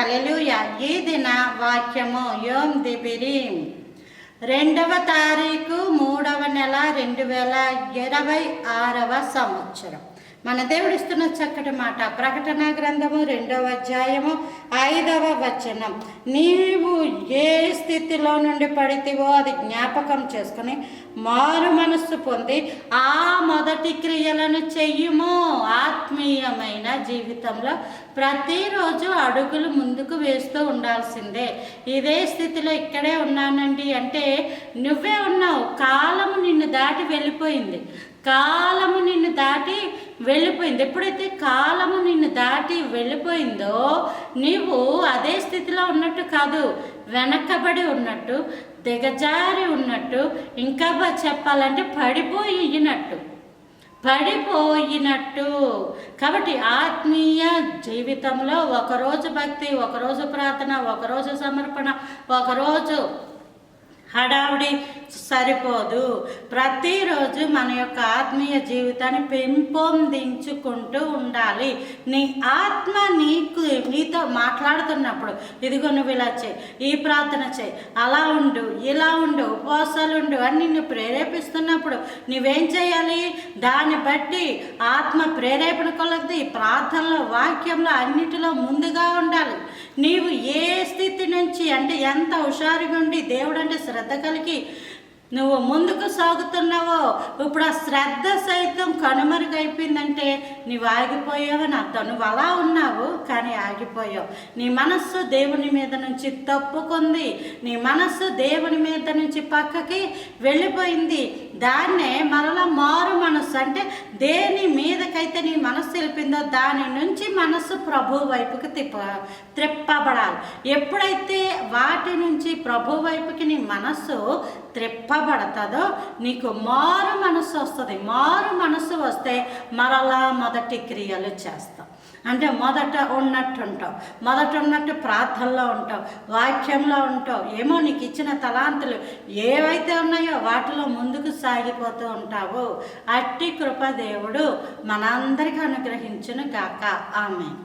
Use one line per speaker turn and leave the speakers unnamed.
హల్లెలూయా. ఈ దిన వాక్యము యోమ్ దిబిరీం 2వ తారీఖు 3వ నెల 2026వ సంవత్సరం. మన దేవుడు ఇస్తున్న చక్కటి మాట. ప్రకటన గ్రంథము 2వ అధ్యాయము 5వ వచనం. నీవు ఏ స్థితిలో నుండి పడితివో అది జ్ఞాపకం చేసుకుని మారు మనస్సు పొంది ఆ మొదటి క్రియలను చెయ్యుము. ఆత్మీయమైన జీవితంలో ప్రతిరోజు అడుగులు ముందుకు వేస్తూ ఉండాల్సిందే. ఇదే స్థితిలో ఇక్కడే ఉన్నానండి అంటే నువ్వే ఉన్నావు. కాలము నిన్ను దాటి వెళ్ళిపోయింది. కాలము నిన్ను దాటి వెళ్ళిపోయింది. ఎప్పుడైతే కాలము నిన్ను దాటి వెళ్ళిపోయిందో నీవు అదే స్థితిలో ఉన్నట్టు కాదు, వెనకబడి ఉన్నట్టు, దిగజారి ఉన్నట్టు, ఇంకా చెప్పాలంటే పడిపోయినట్టు. కాబట్టి ఆత్మీయ జీవితంలో ఒకరోజు భక్తి, ఒకరోజు ప్రార్థన, ఒకరోజు సమర్పణ, ఒకరోజు హడావుడి సరిపోదు. ప్రతిరోజు మన యొక్క ఆత్మీయ జీవితాన్ని పెంపొందించుకుంటూ ఉండాలి. నీ ఆత్మ నీతో మాట్లాడుతున్నప్పుడు ఇదిగో నువ్వు ఇలా చేయి, ఈ ప్రార్థన చేయి, అలా ఉండు, ఇలా ఉండు, ఉపవాసాలు ఉండు అని నిన్ను ప్రేరేపిస్తున్నప్పుడు నువ్వేం చేయాలి? దాన్ని బట్టి ఆత్మ ప్రేరేపణ కొలది ప్రార్థనలో, వాక్యంలో అన్నిటిలో ముందుగా ఉండాలి. నీవు ఏ స్థితి నుంచి అంటే ఎంత హుషారుగా ఉండి దేవుడు అంటే శ్రద్ధ కలిగి నువ్వు ముందుకు సాగుతున్నావో ఇప్పుడు ఆ శ్రద్ధ సైతం కనుమరుగైపోయిందంటే నువ్వు ఆగిపోయావని అర్థం. నువ్వు అలా ఉన్నావు కానీ ఆగిపోయావు. నీ మనస్సు దేవుని మీద నుంచి తప్పుకుంది. నీ మనస్సు దేవుని మీద నుంచి పక్కకి వెళ్ళిపోయింది. దాన్నే మరలా మారు మనస్సు అంటే దేని మీదకైతే నీ మనస్సు వెళ్ళిపోయిందో దాని నుంచి మనస్సు ప్రభు వైపుకి త్రిప్పబడాలి. ఎప్పుడైతే వాటి నుంచి ప్రభు వైపుకి నీ మనస్సు త్రిప్పబడతాదో నీకు మారు మనస్సు వస్తుంది. మారు మనస్సు వస్తే మరలా మొదటి క్రియలు చేస్తాం. అంటే మొదట ఉన్నట్టు ప్రార్థనలో ఉంటావు, వాక్యంలో ఉంటావు. ఏమో నీకు ఇచ్చిన తలాంతులు ఏవైతే ఉన్నాయో వాటిలో ముందుకు సాగిపోతూ ఉంటావు. అట్టి కృప దేవుడు మనందరికీ అనుగ్రహించును గాక. ఆమేన్.